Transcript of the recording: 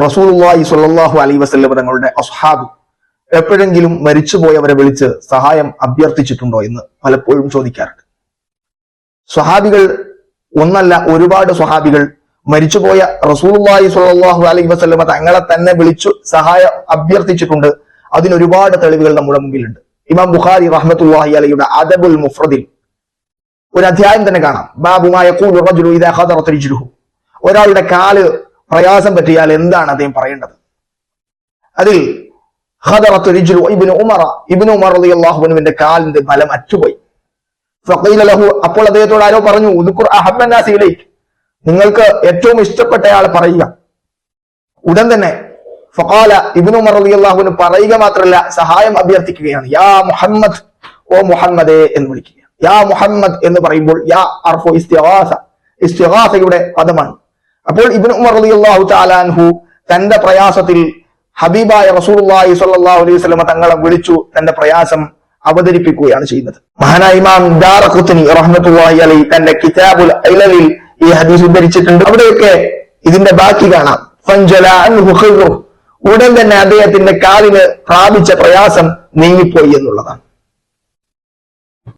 റസൂലുള്ളാഹി സ്വല്ലല്ലാഹു അലൈഹി വസല്ലം തങ്ങളുടെ അസ്ഹാബ് എപ്പോഴെങ്കിലും മരിച്ചുപോയവരെ വിളിച്ച് സഹായം അഭ്യർത്ഥിച്ചിട്ടുണ്ടോ എന്ന് പലപ്പോഴും ചോദിക്കാറുണ്ട്. സ്വഹാബികൾ ഒന്നല്ല, ഒരുപാട് സ്വഹാബികൾ മരിച്ചുപോയ റസൂലുള്ളാഹി സ്വല്ലല്ലാഹു അലൈഹി വസല്ലം തങ്ങളെ തന്നെ വിളിച്ചു സഹായം അഭ്യർത്ഥിച്ചിട്ടുണ്ട്. അതിനൊരുപാട് തെളിവുകൾ നമ്മുടെ മുമ്പിലുണ്ട്. ഇമാം ബുഖാരി റഹ്മത്തുള്ളാഹി അലൈഹിയുടെ അദബുൽ മുഫ്രദിൽ ഒരു അധ്യായം തന്നെ കാണാം. ബാബു മാ യഖൂലു റജുലു ഇദാ ഖദറത് റിജ്ലുഹു. ഒരാളുടെ കാല് പ്രയാസം പറ്റിയാൽ എന്താണ് അദ്ദേഹം പറയേണ്ടത്? അതിൽ ഖദറത് റിജ്ലു ഇബ്നു ഉമർ റളിയല്ലാഹു അൻഹുവിന്റെ കാലിന്റെ ബലം അറ്റുപോയി. ഫഖീല ലഹു, അപ്പോൾ അദ്ദേഹത്തോട് ആരോ പറഞ്ഞു, ഉദ്കുർ അഹബ്ബൻ നാസി ഇലൈക്, നിങ്ങൾക്ക് ഏറ്റവും ഇഷ്ടപ്പെട്ടയാൾ പറയുക. ഉടൻ തന്നെ ഫഖാല ഇബ്നു ഉമർ റളിയല്ലാഹു അൻഹു പറയുക മാത്രമല്ല, സഹായം അഭ്യർത്ഥിക്കുകയാണ്. യാ മുഹമ്മദ്, ഓ മുഹമ്മദേ എന്ന് വിളിക്കുക. യാ മുഹമ്മദ് എന്ന് പറയുമ്പോൾ യാ അർഫു ഇസ്തിഗാസയുടെ പദമാണ്. അപ്പോൾ ഇബ്നു ഉമർ റളിയല്ലാഹു തആല അൻഹു തന്റെ പ്രയാസത്തിൽ ഹബീബായ റസൂലുള്ളാഹി സ്വല്ലല്ലാഹു അലൈഹി വസല്ലം തങ്ങളെ വിളിച്ചു തന്റെ പ്രയാസം അവതരിപ്പിക്കുകയാണ് ചെയ്യുന്നത്. മഹാനായ ഇമാം ദാറഖുത്നി റഹ്മത്തുള്ളാഹി അലൈഹി തന്റെ കിതാബുൽ ഇലലിൽ ഈ ഹദീസ് ഉദ്ധരിച്ചിട്ടുണ്ട്. അവിടെയൊക്കെ ഇതിന്റെ ബാക്കി കാണാം. ഫൻജല അൻഹു ഖിദ്റു, ഉടൻ തന്നെ അദ്ദേഹത്തിന്റെ കാലിന് പ്രാപിച്ച പ്രയാസം നീങ്ങിപ്പോയി എന്നുള്ളതാണ്.